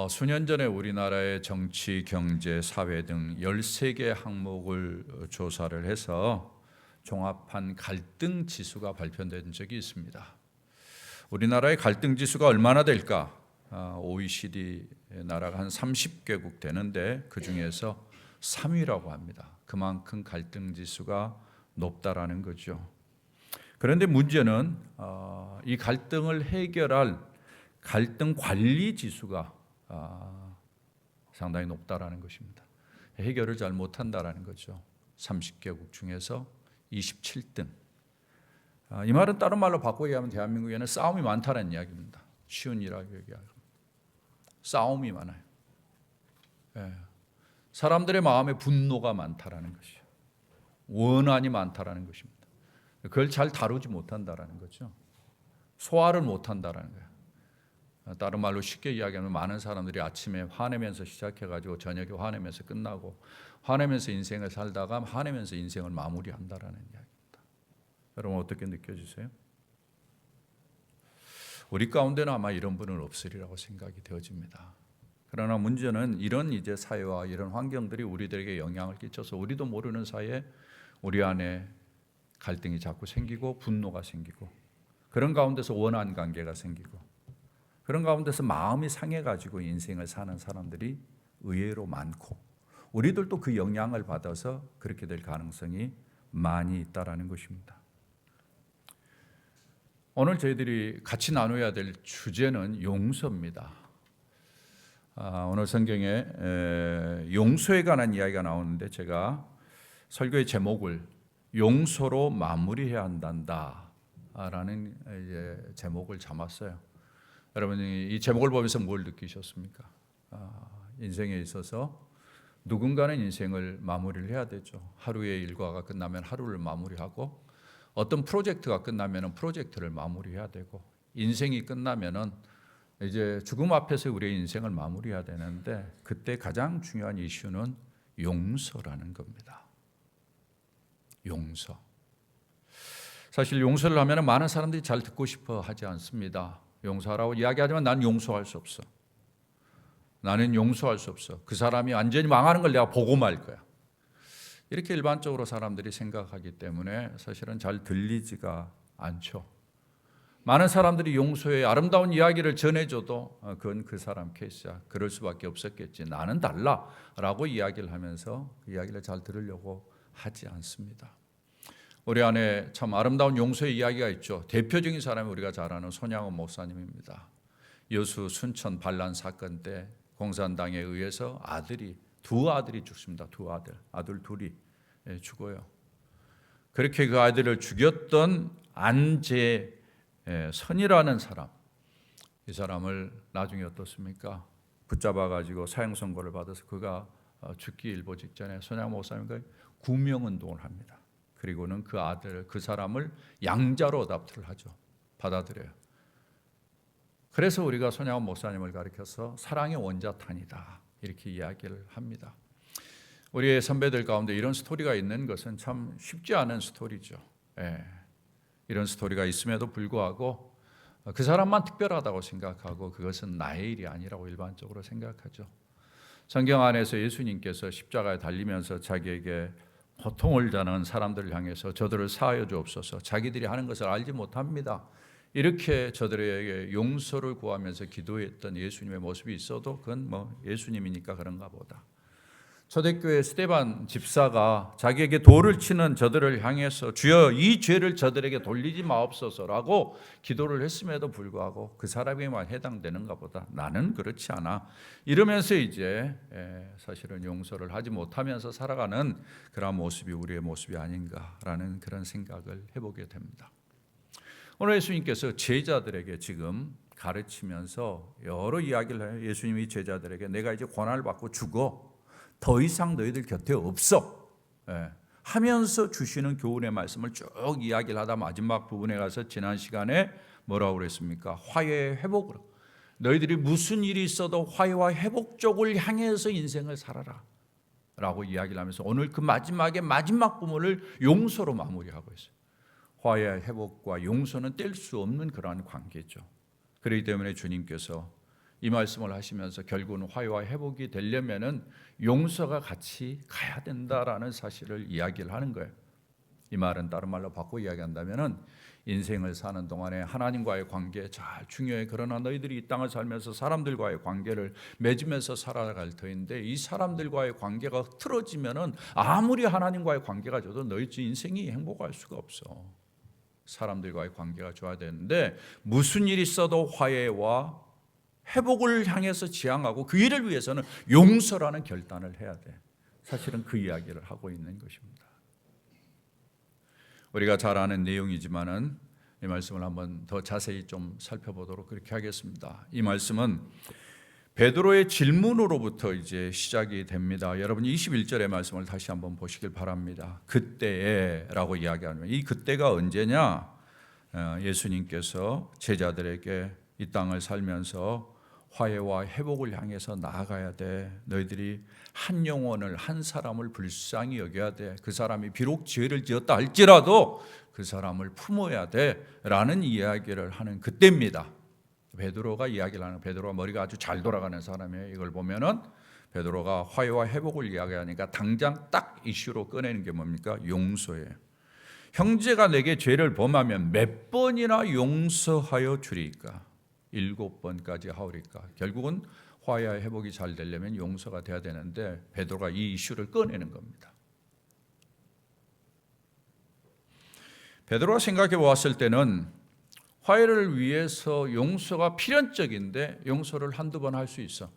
수년 전에 우리나라의 정치, 경제, 사회 등 13개 항목을 조사를 해서 종합한 갈등 지수가 발표된 적이 있습니다. 우리나라의 갈등 지수가 얼마나 될까? OECD 나라가 한 30개국 되는데 그 중에서 3위라고 합니다. 그만큼 갈등 지수가 높다라는 거죠. 그런데 문제는 이 갈등을 해결할 갈등 관리 지수가 상당히 높다라는 것입니다. 해결을 잘 못한다라는 거죠. 30개국 중에서 27등. 이 말은 다른 말로 바꿔 얘기하면 대한민국에는 싸움이 많다는 이야기입니다. 쉬운 일하고 얘기하면 싸움이 많아요. 사람들의 마음에 분노가 많다라는 것이요, 원한이 많다라는 것입니다. 그걸 잘 다루지 못한다라는 거죠. 소화를 못한다라는 거예요. 다른 말로 쉽게 이야기하면 많은 사람들이 아침에 화내면서 시작해가지고 저녁에 화내면서 끝나고, 화내면서 인생을 살다가 화내면서 인생을 마무리한다라는 이야기입니다. 여러분 어떻게 느껴지세요? 우리 가운데는 아마 이런 분은 없으리라고 생각이 되어집니다. 그러나 문제는 이런 이제 사회와 이런 환경들이 우리들에게 영향을 끼쳐서 우리도 모르는 사이에 우리 안에 갈등이 자꾸 생기고 분노가 생기고, 그런 가운데서 원한 관계가 생기고, 그런 가운데서 마음이 상해가지고 인생을 사는 사람들이 의외로 많고, 우리들도 그 영향을 받아서 그렇게 될 가능성이 많이 있다라는 것입니다. 오늘 저희들이 같이 나눠야 될 주제는 용서입니다. 오늘 성경에 용서에 관한 이야기가 나오는데 제가 설교의 제목을 용서로 마무리해야 한다라는 제목을 잡았어요. 여러분이 이 제목을 보면서 뭘 느끼셨습니까? 인생에 있어서 누군가는 인생을 마무리를 해야 되죠. 하루의 일과가 끝나면 하루를 마무리하고, 어떤 프로젝트가 끝나면 프로젝트를 마무리해야 되고, 인생이 끝나면은 이제 죽음 앞에서 우리의 인생을 마무리해야 되는데, 그때 가장 중요한 이슈는 용서라는 겁니다. 용서. 사실 용서를 하면 많은 사람들이 잘 듣고 싶어 하지 않습니다. 용서하라고 이야기하지만 난 용서할 수 없어. 나는 용서할 수 없어. 그 사람이 완전히 망하는 걸 내가 보고 말 거야. 이렇게 일반적으로 사람들이 생각하기 때문에 사실은 잘 들리지가 않죠. 많은 사람들이 용서의 아름다운 이야기를 전해줘도 그건 그 사람 케이스야, 그럴 수밖에 없었겠지, 나는 달라라고 이야기를 하면서 그 이야기를 잘 들으려고 하지 않습니다. 우리 안에 참 아름다운 용서의 이야기가 있죠. 대표적인 사람이 우리가 잘 아는 손양원 목사님입니다. 여수 순천 반란 사건 때 공산당에 의해서 두 아들이 죽습니다. 아들 둘이 죽어요. 그렇게 그 아들을 죽였던 안재선이라는 사람, 이 사람을 나중에 어떻습니까? 붙잡아가지고 사형 선고를 받아서 그가 죽기 일보 직전에 손양원 목사님과 구명운동을 합니다. 그리고는 그 사람을 양자로 어답트를 하죠. 받아들여요. 그래서 우리가 손양원 목사님을 가리켜서 사랑의 원자탄이다 이렇게 이야기를 합니다. 우리의 선배들 가운데 이런 스토리가 있는 것은 참 쉽지 않은 스토리죠. 이런 스토리가 있음에도 불구하고 그 사람만 특별하다고 생각하고 그것은 나의 일이 아니라고 일반적으로 생각하죠. 성경 안에서 예수님께서 십자가에 달리면서 자기에게 고통을 당하는 사람들을 향해서 저들을 사하여 주옵소서, 자기들이 하는 것을 알지 못합니다, 이렇게 저들에게 용서를 구하면서 기도했던 예수님의 모습이 있어도 그건 예수님이니까 그런가 보다. 초대교회 스데반 집사가 자기에게 돌을 치는 저들을 향해서 주여 이 죄를 저들에게 돌리지 마옵소서라고 기도를 했음에도 불구하고 그 사람에게만 해당되는가 보다, 나는 그렇지 않아, 이러면서 이제 사실은 용서를 하지 못하면서 살아가는 그런 모습이 우리의 모습이 아닌가라는 그런 생각을 해보게 됩니다. 오늘 예수님께서 제자들에게 지금 가르치면서 여러 이야기를 해요. 예수님이 제자들에게 내가 이제 고난을 받고 죽어, 더 이상 너희들 곁에 없어 하면서 주시는 교훈의 말씀을 쭉 이야기를 하다 마지막 부분에 가서 지난 시간에 뭐라고 그랬습니까? 화해의 회복으로, 너희들이 무슨 일이 있어도 화해와 회복 쪽을 향해서 인생을 살아라 라고 이야기를 하면서 오늘 그 마지막 부분을 용서로 마무리하고 있어요. 화해와 회복과 용서는 뗄 수 없는 그러한 관계죠. 그렇기 때문에 주님께서 이 말씀을 하시면서 결국은 화해와 회복이 되려면은 용서가 같이 가야 된다라는 사실을 이야기를 하는 거예요. 이 말은 다른 말로 바꿔 이야기한다면은 인생을 사는 동안에 하나님과의 관계 잘 중요해. 그러나 너희들이 이 땅을 살면서 사람들과의 관계를 맺으면서 살아갈 터인데 이 사람들과의 관계가 틀어지면은 아무리 하나님과의 관계가 좋아도 너희 인생이 행복할 수가 없어. 사람들과의 관계가 좋아야 되는데 무슨 일이 있어도 화해와 회복을 향해서 지향하고 그 일을 위해서는 용서라는 결단을 해야 돼. 사실은 그 이야기를 하고 있는 것입니다. 우리가 잘 아는 내용이지만은 이 말씀을 한번 더 자세히 좀 살펴보도록 그렇게 하겠습니다. 이 말씀은 베드로의 질문으로부터 이제 시작이 됩니다. 여러분 21절의 말씀을 다시 한번 보시길 바랍니다. 그때에라고 이야기하는 이 그때가 언제냐? 예수님께서 제자들에게 이 땅을 살면서 화해와 회복을 향해서 나아가야 돼. 너희들이 한 영혼을 한 사람을 불쌍히 여겨야 돼. 그 사람이 비록 죄를 지었다 할지라도 그 사람을 품어야 돼 라는 이야기를 하는 그때입니다. 베드로가 이야기를 하는, 베드로가 머리가 아주 잘 돌아가는 사람이에요. 이걸 보면은 베드로가 화해와 회복을 이야기하니까 당장 딱 이슈로 꺼내는 게 뭡니까? 용서예요. 형제가 내게 죄를 범하면 몇 번이나 용서하여 주리까? 7번까지 하오리까? 결국은 화해와 회복이 잘 되려면 용서가 돼야 되는데 베드로가 이 이슈를 꺼내는 겁니다. 베드로가 생각해 보았을 때는 화해를 위해서 용서가 필연적인데 용서를 한두 번 할 수 있어.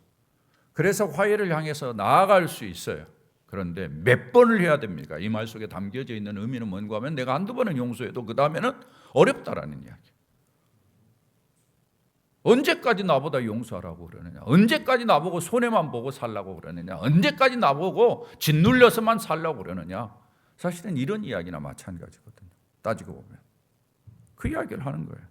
그래서 화해를 향해서 나아갈 수 있어요. 그런데 몇 번을 해야 됩니까? 이 말 속에 담겨져 있는 의미는 뭔가 하면 내가 한두 번은 용서해도 그 다음에는 어렵다라는 이야기. 언제까지 나보다 용서하라고 그러느냐? 언제까지 나보고 손해만 보고 살라고 그러느냐? 언제까지 나보고 짓눌려서만 살라고 그러느냐? 사실은 이런 이야기나 마찬가지거든요. 따지고 보면 그 이야기를 하는 거예요.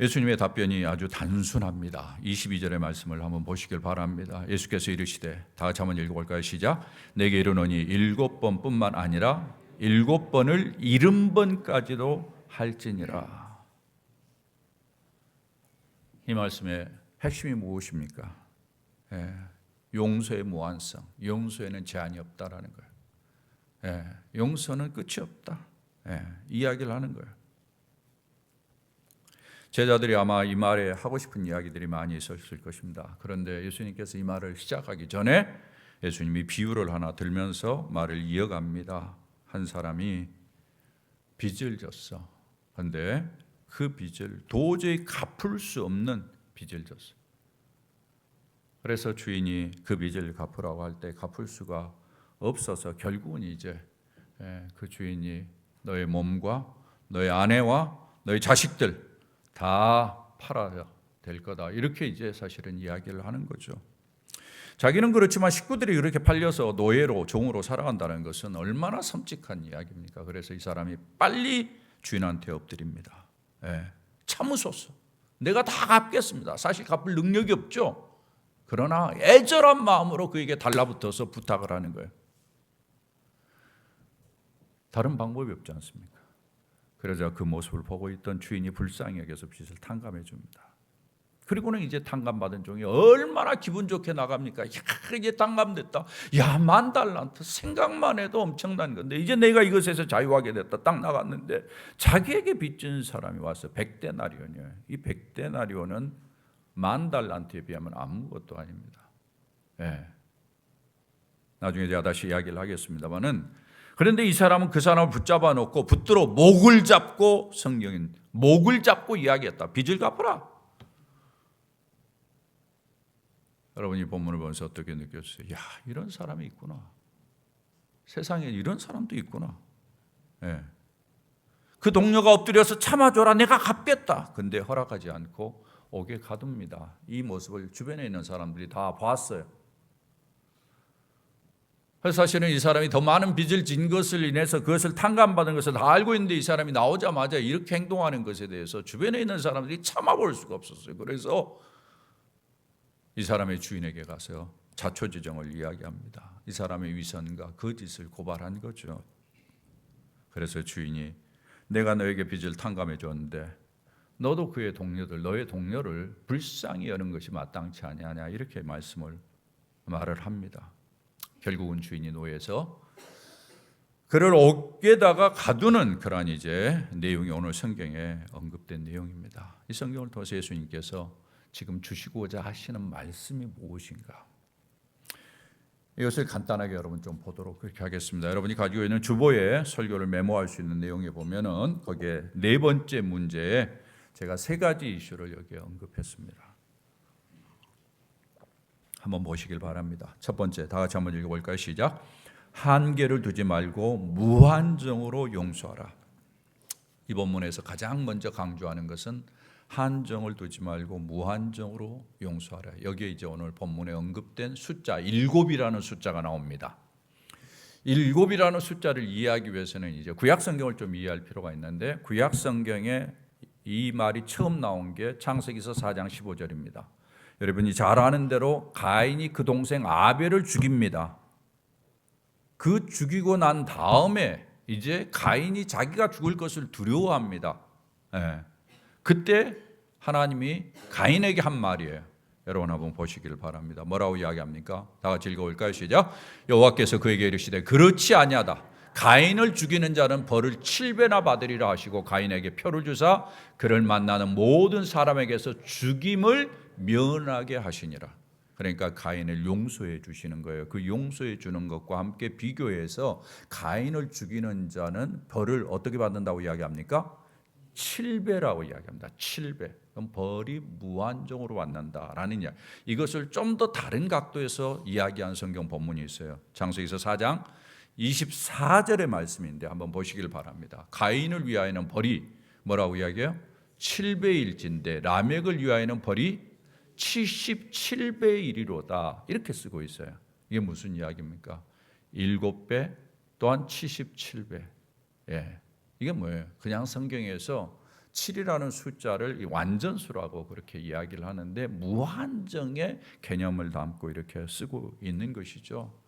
예수님의 답변이 아주 단순합니다. 22절의 말씀을 한번 보시길 바랍니다. 예수께서 이르시되, 다 같이 한번 읽어볼까요? 시작. 내게 이르노니 7번뿐만 아니라 7번을 70번까지도 할지니라. 이 말씀의 핵심이 무엇입니까? 용서의 무한성, 용서에는 제한이 없다라는 거예요. 용서는 끝이 없다. 이야기를 하는 거예요. 제자들이 아마 이 말에 하고 싶은 이야기들이 많이 있었을 것입니다. 그런데 예수님께서 이 말을 시작하기 전에 예수님이 비유를 하나 들면서 말을 이어갑니다. 한 사람이 빚을 졌어. 그런데 그 빚을 도저히 갚을 수 없는 빚을 졌어. 그래서 주인이 그 빚을 갚으라고 할 때 갚을 수가 없어서 결국은 이제 그 주인이 너의 몸과 너의 아내와 너의 자식들 다 팔아야 될 거다. 이렇게 이제 사실은 이야기를 하는 거죠. 자기는 그렇지만 식구들이 이렇게 팔려서 노예로 종으로 살아간다는 것은 얼마나 섬찟한 이야기입니까? 그래서 이 사람이 빨리 주인한테 엎드립니다. 참으소서. 내가 다 갚겠습니다. 사실 갚을 능력이 없죠. 그러나 애절한 마음으로 그에게 달라붙어서 부탁을 하는 거예요. 다른 방법이 없지 않습니까? 그러자 그 모습을 보고 있던 주인이 불쌍히 여겨서 빚을 탕감해 줍니다. 그리고는 이제 탕감받은 종이 얼마나 기분 좋게 나갑니까? 야, 이제 탕감됐다. 야, 10,000달란트. 생각만 해도 엄청난 건데 이제 내가 이것에서 자유하게 됐다. 딱 나갔는데 자기에게 빚진 사람이 와서 100데나리온이에요. 이 100데나리온은 10,000달란트에 비하면 아무것도 아닙니다. 나중에 제가 다시 이야기를 하겠습니다만은, 그런데 이 사람은 그 사람을 붙잡아 놓고 붙들어 목을 잡고, 성경인 목을 잡고 이야기했다. 빚을 갚으라. 여러분이 본문을 보면서 어떻게 느꼈어요? 야, 이런 사람이 있구나. 세상에 이런 사람도 있구나. 그 동료가 엎드려서 참아줘라. 내가 갚겠다. 근데 허락하지 않고 옥에 가둡니다. 이 모습을 주변에 있는 사람들이 다 봤어요. 그래서 사실은 이 사람이 더 많은 빚을 진 것을 인해서 그것을 탕감받은 것을 다 알고 있는데 이 사람이 나오자마자 이렇게 행동하는 것에 대해서 주변에 있는 사람들이 참아볼 수가 없었어요. 그래서 이 사람의 주인에게 가서 자초지종을 이야기합니다. 이 사람의 위선과 거짓을 고발한 거죠. 그래서 주인이 내가 너에게 빚을 탕감해 줬는데 너도 그의 동료들, 너의 동료를 불쌍히 여는 것이 마땅치 아니하냐 이렇게 말을 합니다. 결국은 주인이 노예에서 그를 옥에다가 가두는 그런 이제 내용이 오늘 성경에 언급된 내용입니다. 이 성경을 통해서 예수님께서 지금 주시고자 하시는 말씀이 무엇인가? 이것을 간단하게 여러분 좀 보도록 그렇게 하겠습니다. 여러분이 가지고 있는 주보에 설교를 메모할 수 있는 내용에 보면은 거기에 네 번째 문제에 제가 세 가지 이슈를 여기에 언급했습니다. 한번 보시길 바랍니다. 첫 번째, 다 같이 한번 읽어볼까요? 시작. 한계를 두지 말고 무한정으로 용서하라. 이 본문에서 가장 먼저 강조하는 것은 한정을 두지 말고 무한정으로 용서하라. 여기에 이제 오늘 본문에 언급된 숫자 7이라는 숫자가 나옵니다. 7이라는 숫자를 이해하기 위해서는 이제 구약 성경을 좀 이해할 필요가 있는데 구약 성경에 이 말이 처음 나온 게 창세기서 4장 15절입니다. 여러분이 잘 아는 대로 가인이 그 동생 아벨을 죽입니다. 그 죽이고 난 다음에 이제 가인이 자기가 죽을 것을 두려워합니다. 그때 하나님이 가인에게 한 말이에요. 여러분 한번 보시기를 바랍니다. 뭐라고 이야기합니까? 다 같이 읽어볼까요? 시작. 여호와께서 그에게 이르시되 그렇지 아니하다. 가인을 죽이는 자는 벌을 7배나 받으리라 하시고 가인에게 표를 주사 그를 만나는 모든 사람에게서 죽임을 면하게 하시니라. 그러니까 가인을 용서해 주시는 거예요. 그 용서해 주는 것과 함께 비교해서 가인을 죽이는 자는 벌을 어떻게 받는다고 이야기합니까? 7배라고 이야기합니다. 7배. 그럼 벌이 무한정으로 받는다라는 이야기. 이것을 좀 더 다른 각도에서 이야기한 성경 본문이 있어요. 창세기서 4장 24절의 말씀인데 한번 보시길 바랍니다. 가인을 위하여는 벌이 뭐라고 이야기해요? 7배일진데 라멕을 위하여는 벌이 77배의 1이로다 이렇게 쓰고 있어요. 이게 무슨 이야기입니까? 7배 또한 77배. 이게 뭐예요? 그냥 성경에서 7이라는 숫자를 완전수라고 그렇게 이야기를 하는데 무한정의 개념을 담고 이렇게 쓰고 있는 것이죠.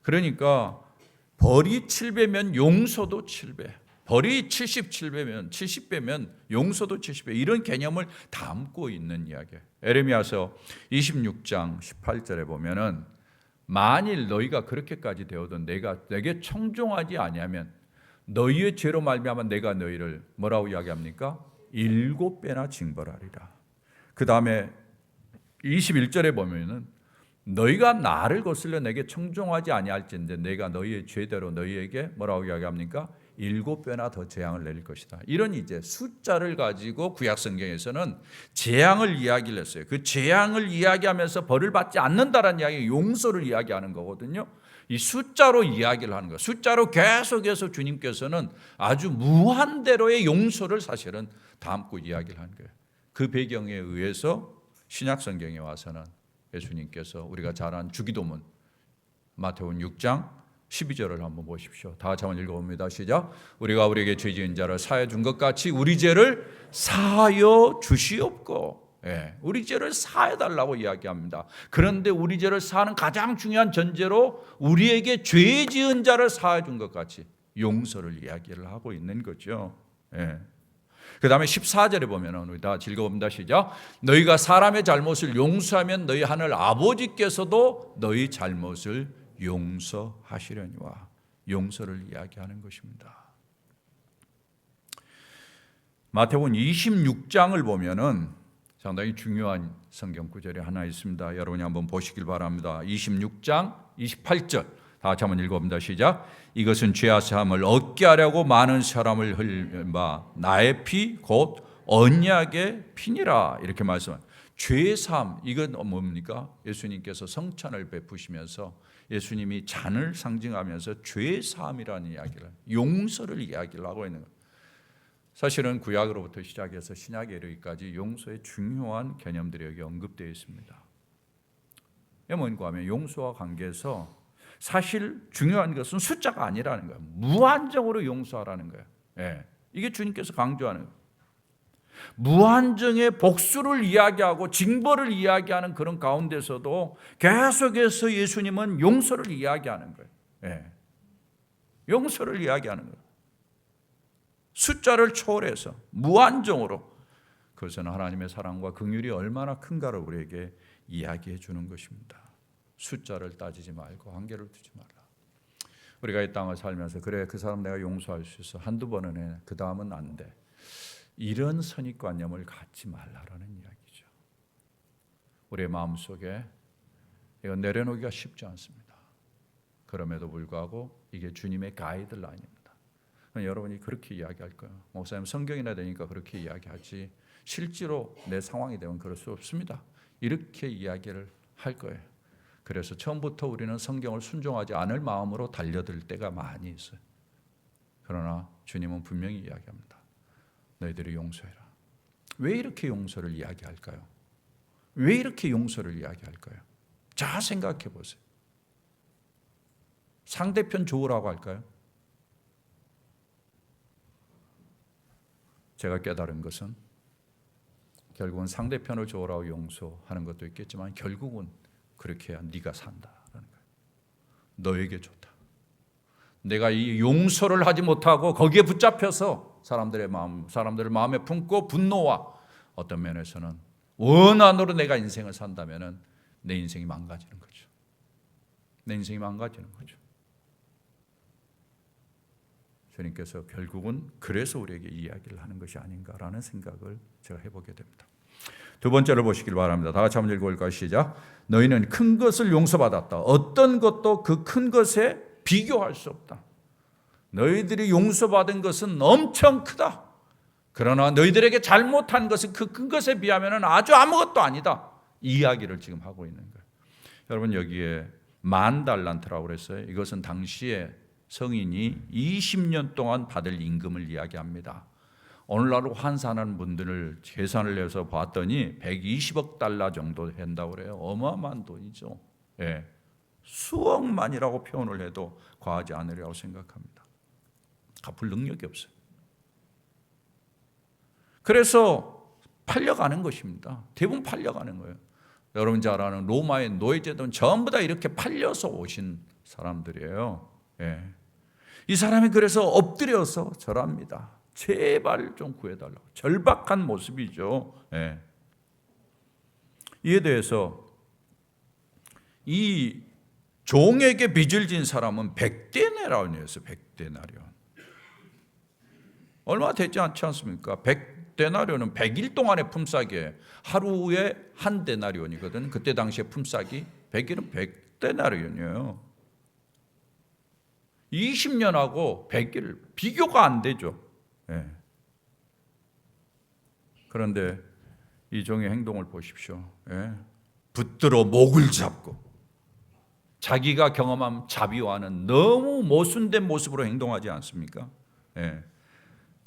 그러니까 벌이 7배면 용서도 7배, 벌이 77배면 70배면 용서도 70배 이런 개념을 담고 있는 이야기예요. 에레미야서 26장 18절에 보면은 만일 너희가 그렇게까지 되어도 내게 청종하지 아니하면 너희의 죄로 말미암아 내가 너희를 뭐라고 이야기합니까? 7배나 징벌하리라. 그 다음에 21절에 보면은 너희가 나를 거슬려 내게 청종하지 아니할진대 내가 너희의 죄대로 너희에게 뭐라고 이야기합니까? 7배나 더 재앙을 내릴 것이다. 이런 이제 숫자를 가지고 구약 성경에서는 재앙을 이야기를 했어요. 그 재앙을 이야기하면서 벌을 받지 않는다라는 이야기, 용서를 이야기하는 거거든요. 이 숫자로 이야기를 하는 거예요. 숫자로 계속해서 주님께서는 아주 무한대로의 용서를 사실은 담고 이야기를 하는 거예요. 그 배경에 의해서 신약 성경에 와서는 예수님께서 우리가 잘 아는 주기도문 마태복음 6장 12절을 한번 보십시오. 다 같이 한번 읽어봅니다. 시작. 우리가 우리에게 죄 지은 자를 사하여 준 것 같이 우리 죄를 사하여 주시옵고. 우리 죄를 사해 달라고 이야기합니다. 그런데 우리 죄를 사하는 가장 중요한 전제로 우리에게 죄 지은 자를 사해 준 것 같이 용서를 이야기를 하고 있는 거죠. 그 다음에 14절에 보면 우리 다 읽어봅니다. 시작. 너희가 사람의 잘못을 용서하면 너희 하늘 아버지께서도 너희 잘못을 용서하시려니와 용서를 이야기하는 것입니다. 마태복음 26장을 보면은 상당히 중요한 성경 구절이 하나 있습니다. 여러분이 한번 보시길 바랍니다. 26장 28절 다 같이 한번 읽어봅니다. 시작. 이것은 죄사함을 얻게 하려고 많은 사람을 흘린 바 나의 피 곧 언약의 피니라 이렇게 말씀합니다. 죄사함 이건 뭡니까? 예수님께서 성찬을 베푸시면서 예수님이 잔을 상징하면서 죄사함이라는 이야기를 용서를 이야기를 하고 있는 거예요. 사실은 구약으로부터 시작해서 신약에 이르기까지 용서의 중요한 개념들이 여기 언급되어 있습니다. 이게 뭔가 하면 용서와 관계에서 사실 중요한 것은 숫자가 아니라는 거예요. 무한정으로 용서하라는 거예요. 이게 주님께서 강조하는 거예요. 무한정의 복수를 이야기하고 징벌을 이야기하는 그런 가운데서도 계속해서 예수님은 용서를 이야기하는 거예요. 용서를 이야기하는 거예요. 숫자를 초월해서 무한정으로 그것은 하나님의 사랑과 긍휼이 얼마나 큰가를 우리에게 이야기해 주는 것입니다. 숫자를 따지지 말고 한계를 두지 말라. 우리가 이 땅을 살면서 그래 그 사람 내가 용서할 수 있어 한두 번은 해 그 다음은 안 돼. 이런 선입관념을 갖지 말라라는 이야기죠. 우리의 마음속에 이거 내려놓기가 쉽지 않습니다. 그럼에도 불구하고 이게 주님의 가이드라인입니다. 여러분이 그렇게 이야기할 거예요. 목사님 성경이나 되니까 그렇게 이야기하지 실제로 내 상황이 되면 그럴 수 없습니다. 이렇게 이야기를 할 거예요. 그래서 처음부터 우리는 성경을 순종하지 않을 마음으로 달려들 때가 많이 있어요. 그러나 주님은 분명히 이야기합니다. 너희들이 용서해라. 왜 이렇게 용서를 이야기할까요? 왜 이렇게 용서를 이야기할까요? 자, 생각해 보세요. 상대편 좋으라고 할까요? 제가 깨달은 것은 결국은 상대편을 좋으라고 용서하는 것도 있겠지만 결국은 그렇게 해야 네가 산다라는 거예요. 너에게 좋다. 내가 이 용서를 하지 못하고 거기에 붙잡혀서 사람들의 사람들을 마음에 품고 분노와 어떤 면에서는 원한으로 내가 인생을 산다면은 내 인생이 망가지는 거죠. 내 인생이 망가지는 거죠. 주님께서 결국은 그래서 우리에게 이야기를 하는 것이 아닌가라는 생각을 제가 해보게 됩니다. 두 번째를 보시길 바랍니다. 다 같이 한번 읽어볼까요? 시작. 너희는 큰 것을 용서받았다. 어떤 것도 그 큰 것에 비교할 수 없다. 너희들이 용서받은 것은 엄청 크다. 그러나 너희들에게 잘못한 것은 그 큰 것에 비하면 아주 아무것도 아니다. 이 이야기를 지금 하고 있는 거예요. 여러분 여기에 10,000달란트라고 그랬어요. 이것은 당시에 성인이 20년 동안 받을 임금을 이야기합니다. 오늘날로 환산하는 분들을 계산을 해서 봤더니 120억 달러 정도 된다고 그래요. 어마어마한 돈이죠. 예. 수억만이라고 표현을 해도 과하지 않으리라고 생각합니다. 갚을 능력이 없어요. 그래서 팔려가는 것입니다. 대부분 팔려가는 거예요. 여러분 잘 아는 로마의 노예제도는 전부 다 이렇게 팔려서 오신 사람들이에요. 예. 이 사람이 그래서 엎드려서 절합니다. 제발 좀 구해달라고. 절박한 모습이죠. 예. 이에 대해서 이 종에게 빚을 진 사람은 100데나리온이었어요. 100데나리온. 얼마 되지 않지 않습니까? 100데나리온은 100일 동안의 품삯이에요. 하루에 한 데나리온이거든. 그때 당시에 품삯이 100일은 100데나리온이에요. 20년하고 100일 비교가 안 되죠. 예. 그런데 이 종의 행동을 보십시오. 예. 붙들어 목을 잡고 자기가 경험한 자비와는 너무 모순된 모습으로 행동하지 않습니까? 예.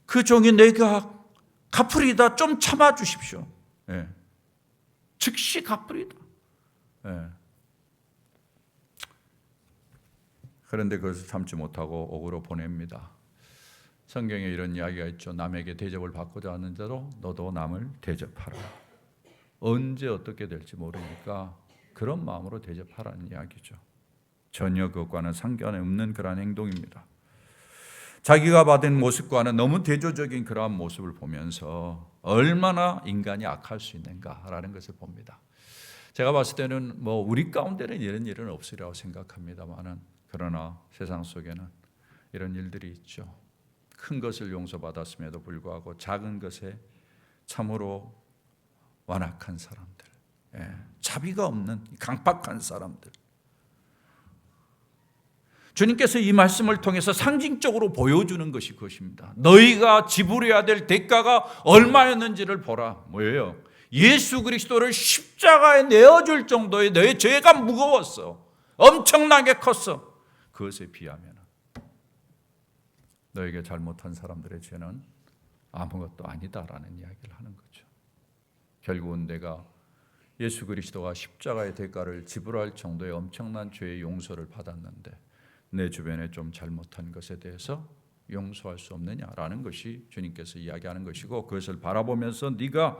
그 종이 내가 갚으리다 좀 참아 주십시오. 예. 즉시 갚으리다. 예. 그런데 그것을 참지 못하고 옥으로 보냅니다. 성경에 이런 이야기가 있죠. 남에게 대접을 받고자 하는 자로 너도 남을 대접하라. 언제 어떻게 될지 모르니까 그런 마음으로 대접하라는 이야기죠. 전혀 그것과는 상관이 없는 그러한 행동입니다. 자기가 받은 모습과는 너무 대조적인 그러한 모습을 보면서 얼마나 인간이 악할 수 있는가라는 것을 봅니다. 제가 봤을 때는 우리 가운데는 이런 일은 없으리라고 생각합니다만은 그러나 세상 속에는 이런 일들이 있죠. 큰 것을 용서받았음에도 불구하고 작은 것에 참으로 완악한 사람들, 자비가 없는 강팍한 사람들. 주님께서 이 말씀을 통해서 상징적으로 보여주는 것이 그것입니다. 너희가 지불해야 될 대가가 얼마였는지를 보라. 뭐예요? 예수 그리스도를 십자가에 내어줄 정도의 너의 죄가 무거웠어. 엄청나게 컸어. 그것에 비하면 너에게 잘못한 사람들의 죄는 아무것도 아니다라는 이야기를 하는 거죠. 결국은 내가 예수 그리스도가 십자가의 대가를 지불할 정도의 엄청난 죄의 용서를 받았는데 내 주변에 좀 잘못한 것에 대해서 용서할 수 없느냐라는 것이 주님께서 이야기하는 것이고, 그것을 바라보면서 네가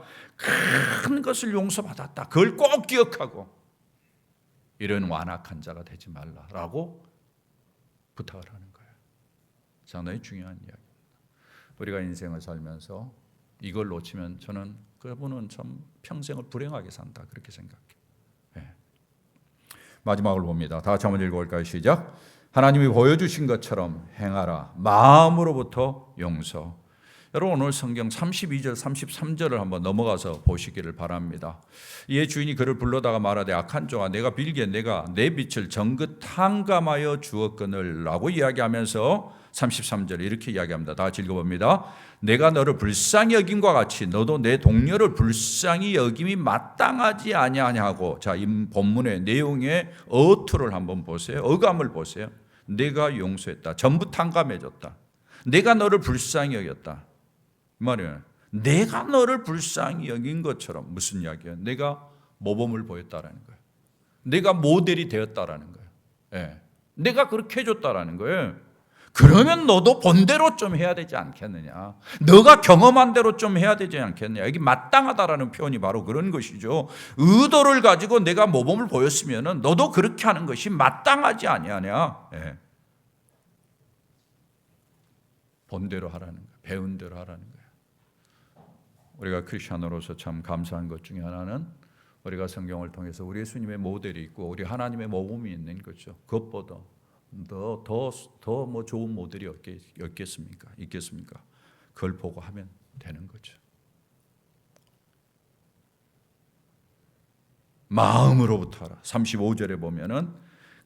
큰 것을 용서받았다, 그걸 꼭 기억하고 이런 완악한 자가 되지 말라라고 부탁을 하는 거예요. 상당히 중요한 이야기입니다. 우리가 인생을 살면서 이걸 놓치면 저는 그분은 참 평생을 불행하게 산다 그렇게 생각해요. 예. 마지막을 봅니다. 다 같이 한번 읽어볼까요? 시작. 하나님이 보여주신 것처럼 행하라. 마음으로부터 용서. 여러분 오늘 성경 32절 33절을 한번 넘어가서 보시기를 바랍니다. 이에 주인이 그를 불러다가 말하되 악한 종아 내가 빌기에 내가 내 빛을 정긋 탕감하여 주었거늘 라고 이야기하면서 33절 이렇게 이야기합니다. 다 같이 읽어봅니다. 내가 너를 불쌍히 여김과 같이 너도 내 동료를 불쌍히 여김이 마땅하지 아니하냐고. 자, 이 본문의 내용의 어투를 한번 보세요. 어감을 보세요. 내가 용서했다. 전부 탕감해줬다. 내가 너를 불쌍히 여겼다. 말이에요. 내가 너를 불쌍히 여긴 것처럼 무슨 이야기예요? 내가 모범을 보였다라는 거예요. 내가 모델이 되었다라는 거예요. 예. 내가 그렇게 해줬다라는 거예요. 그러면 너도 본대로 좀 해야 되지 않겠느냐? 너가 경험한 대로 좀 해야 되지 않겠느냐? 여기 마땅하다라는 표현이 바로 그런 것이죠. 의도를 가지고 내가 모범을 보였으면 너도 그렇게 하는 것이 마땅하지 아니하냐? 예. 본대로 하라는 거예요. 배운 대로 하라는 거예요. 우리가 크리스천으로서 참 감사한 것 중에 하나는 우리가 성경을 통해서 우리 예수님의 모델이 있고 우리 하나님의 모범이 있는 거죠. 그것보다 더 뭐 좋은 모델이 있겠습니까? 그걸 보고 하면 되는 거죠. 마음으로부터 하라. 35절에 보면은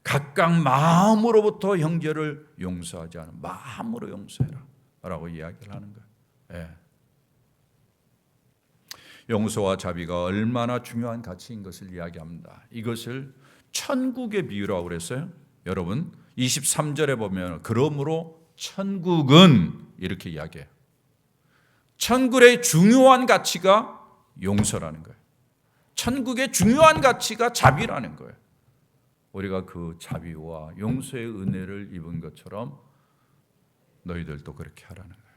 각각 마음으로부터 형제를 용서하지 않은 마음으로 용서해라 라고 이야기를 하는 거예요. 예. 용서와 자비가 얼마나 중요한 가치인 것을 이야기합니다. 이것을 천국의 비유라고 그랬어요. 여러분 23절에 보면 그러므로 천국은 이렇게 이야기해요. 천국의 중요한 가치가 용서라는 거예요. 천국의 중요한 가치가 자비라는 거예요. 우리가 그 자비와 용서의 은혜를 입은 것처럼 너희들도 그렇게 하라는 거예요.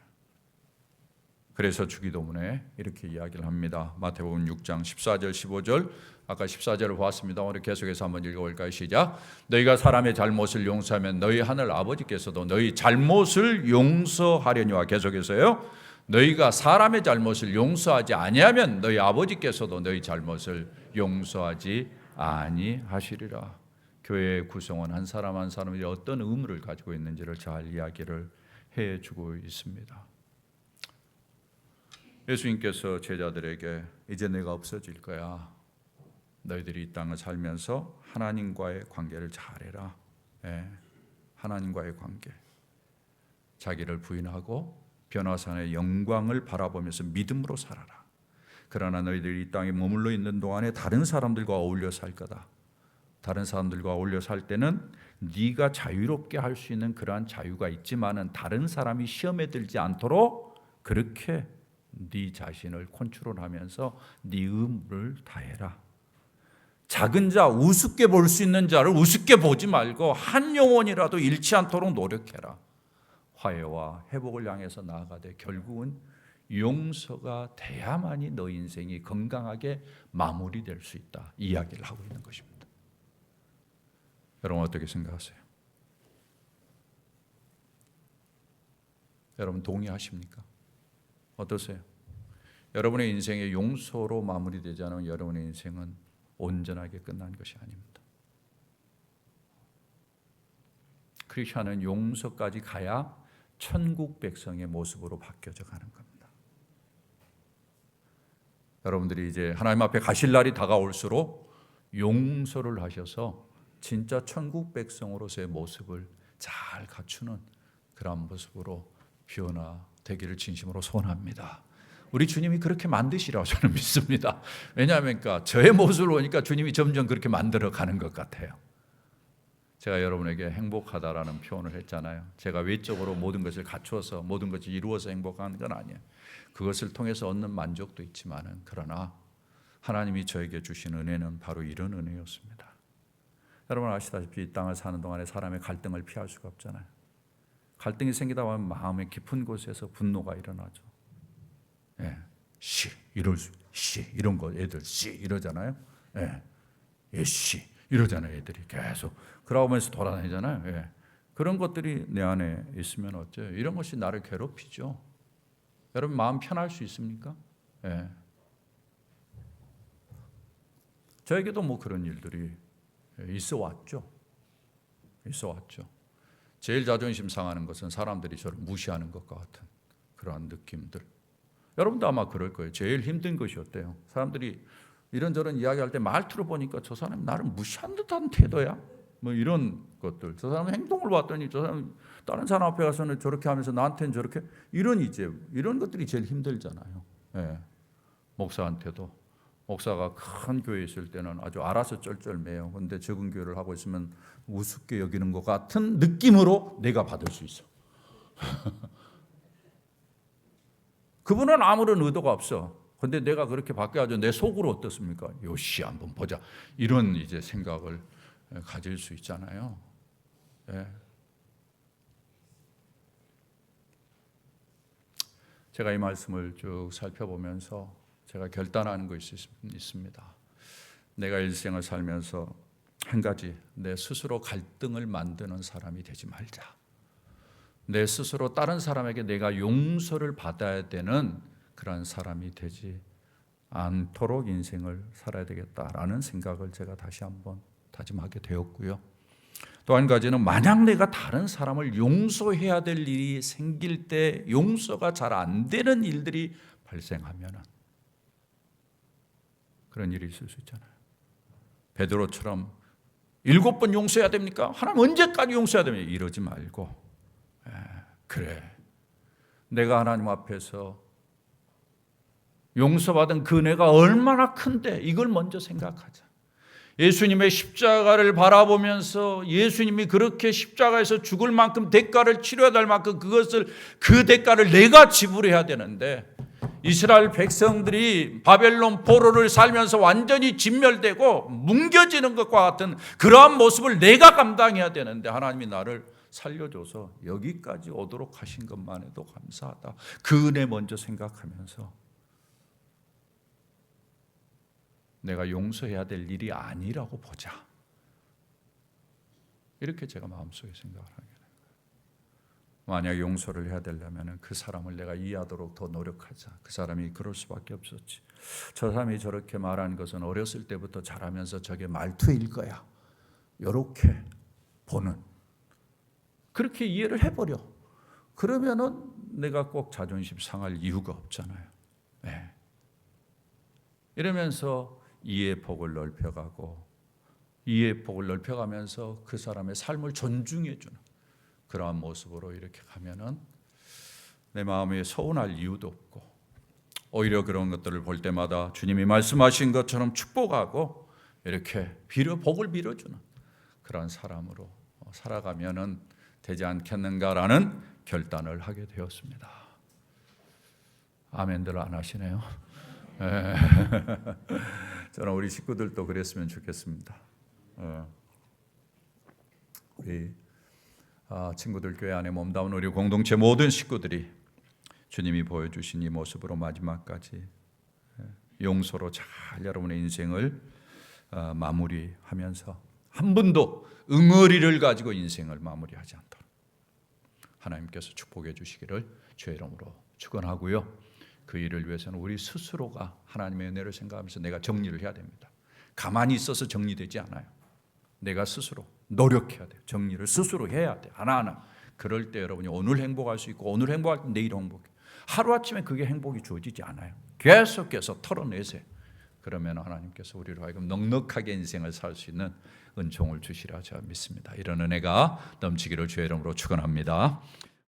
그래서 주기도문에 이렇게 이야기를 합니다. 마태복음 6장 14절 15절 아까 14절을 보았습니다. 오늘 계속해서 한번 읽어볼까요? 시작. 너희가 사람의 잘못을 용서하면 너희 하늘 아버지께서도 너희 잘못을 용서하려니와. 계속해서요. 너희가 사람의 잘못을 용서하지 아니하면 너희 아버지께서도 너희 잘못을 용서하지 아니하시리라. 교회의 구성원 한 사람 한 사람이 어떤 의무를 가지고 있는지를 잘 이야기를 해주고 있습니다. 예수님께서 제자들에게 이제 내가 없어질 거야. 너희들이 이 땅을 살면서 하나님과의 관계를 잘해라. 예, 하나님과의 관계. 자기를 부인하고 변화산의 영광을 바라보면서 믿음으로 살아라. 그러나 너희들이 이 땅에 머물러 있는 동안에 다른 사람들과 어울려 살 거다. 다른 사람들과 어울려 살 때는 네가 자유롭게 할 수 있는 그러한 자유가 있지만은 다른 사람이 시험에 들지 않도록 그렇게 네 자신을 컨트롤하면서 네 의무를 다해라. 작은 자, 우습게 볼 수 있는 자를 우습게 보지 말고 한 영혼이라도 잃지 않도록 노력해라. 화해와 회복을 향해서 나아가되 결국은 용서가 돼야만이 너 인생이 건강하게 마무리될 수 있다. 이야기를 하고 있는 것입니다. 여러분 어떻게 생각하세요? 여러분 동의하십니까? 어떠세요? 여러분의 인생의 용서로 마무리되지 않으면 여러분의 인생은 온전하게 끝난 것이 아닙니다. 크리스천은 용서까지 가야 천국 백성의 모습으로 바뀌어져 가는 겁니다. 여러분들이 이제 하나님 앞에 가실 날이 다가올수록 용서를 하셔서 진짜 천국 백성으로서의 모습을 잘 갖추는 그런 모습으로 변화되기를 진심으로 소원합니다. 우리 주님이 그렇게 만드시라고 저는 믿습니다. 왜냐하면 저의 모습을 보니까 주님이 점점 그렇게 만들어 가는 것 같아요. 제가 여러분에게 행복하다라는 표현을 했잖아요. 제가 외적으로 모든 것을 갖추어서 모든 것이 이루어서 행복한 건 아니에요. 그것을 통해서 얻는 만족도 있지만은 그러나 하나님이 저에게 주신 은혜는 바로 이런 은혜였습니다. 여러분 아시다시피 이 땅을 사는 동안에 사람의 갈등을 피할 수가 없잖아요. 갈등이 생기다 보면 마음의 깊은 곳에서 분노가 일어나죠. 예, 이런 거 애들 이러잖아요. 예, 이러잖아요. 애들이 계속 그러면서 돌아다니잖아요. 예. 그런 것들이 내 안에 있으면 어째요? 이런 것이 나를 괴롭히죠. 여러분 마음 편할 수 있습니까? 예. 저에게도 뭐 그런 일들이 있어 왔죠. 제일 자존심 상하는 것은 사람들이 저를 무시하는 것과 같은 그러한 느낌들. 여러분도 아마 그럴 거예요. 제일 힘든 것이 어때요? 사람들이 이런저런 이야기할 때 말투를 보니까 저 사람이 나를 무시한 듯한 태도야? 뭐 이런 것들. 저 사람 행동을 봤더니 저 사람 다른 사람 앞에 가서는 저렇게 하면서 나한테는 저렇게 이런 것들이 제일 힘들잖아요. 예. 목사한테도 목사가 큰 교회에 있을 때는 아주 알아서 쩔쩔매요. 그런데 적은 교회를 하고 있으면 우습게 여기는 것 같은 느낌으로 내가 받을 수 있어. 그분은 아무런 의도가 없어. 근데 내가 그렇게 바뀌어가지고 내 속으로 어떻습니까? 요시 한번 보자. 이런 이제 생각을 가질 수 있잖아요. 예. 제가 이 말씀을 쭉 살펴보면서 제가 결단하는 것이 있습니다. 내가 일생을 살면서 한 가지, 내 스스로 갈등을 만드는 사람이 되지 말자. 내 스스로 다른 사람에게 내가 용서를 받아야 되는 그런 사람이 되지 않도록 인생을 살아야 되겠다라는 생각을 제가 다시 한번 다짐하게 되었고요. 또 한 가지는 만약 내가 다른 사람을 용서해야 될 일이 생길 때 용서가 잘 안 되는 일들이 발생하면 그런 일이 있을 수 있잖아요. 베드로처럼 7번 용서해야 됩니까? 하나님 언제까지 용서해야 됩니까? 이러지 말고 그래, 내가 하나님 앞에서 용서받은 그 은혜가 얼마나 큰데 이걸 먼저 생각하자. 예수님의 십자가를 바라보면서 예수님이 그렇게 십자가에서 죽을 만큼 대가를 치러야 될 만큼 그 대가를 내가 지불해야 되는데, 이스라엘 백성들이 바벨론 포로를 살면서 완전히 진멸되고 뭉겨지는 것과 같은 그러한 모습을 내가 감당해야 되는데 하나님이 나를 살려줘서 여기까지 오도록 하신 것만 해도 감사하다. 그 은혜 먼저 생각하면서 내가 용서해야 될 일이 아니라고 보자. 이렇게 제가 마음속에 생각을 하게 됩니다. 만약 용서를 해야 되려면 그 사람을 내가 이해하도록 더 노력하자. 그 사람이 그럴 수밖에 없었지. 저 사람이 저렇게 말하는 것은 어렸을 때부터 자라면서 저게 말투일 거야. 이렇게 보는. 그렇게 이해를 해버려. 그러면은 내가 꼭 자존심 상할 이유가 없잖아요. 네. 이러면서 이해의 폭을 넓혀가고 이해의 폭을 넓혀가면서 그 사람의 삶을 존중해주는 그러한 모습으로 이렇게 가면은 내 마음에 서운할 이유도 없고 오히려 그런 것들을 볼 때마다 주님이 말씀하신 것처럼 축복하고 이렇게 복을 빌어주는 그런 사람으로 살아가면은 되지 않겠는가라는 결단을 하게 되었습니다. 아멘들 안 하시네요. 저는 우리 식구들도 그랬으면 좋겠습니다. 우리 친구들 교회 안에 몸담은 우리 공동체 모든 식구들이 주님이 보여주신 이 모습으로 마지막까지 용서로 잘 여러분의 인생을 마무리하면서 한 번도 응어리를 가지고 인생을 마무리하지 않도록 하나님께서 축복해 주시기를 주의 이름으로 축원하고요. 그 일을 위해서는 우리 스스로가 하나님의 은혜를 생각하면서 내가 정리를 해야 됩니다. 가만히 있어서 정리되지 않아요. 내가 스스로 노력해야 돼요. 정리를 스스로 해야 돼요. 하나하나. 그럴 때 여러분이 오늘 행복할 수 있고 오늘 행복할 때 내일 행복해. 하루아침에 그게 행복이 주어지지 않아요. 계속해서 털어내세요. 그러면 하나님께서 우리로 하여금 넉넉하게 인생을 살 수 있는 은총을 주시라 제가 믿습니다. 이런 은혜가 넘치기를 주의 이름으로 축원합니다.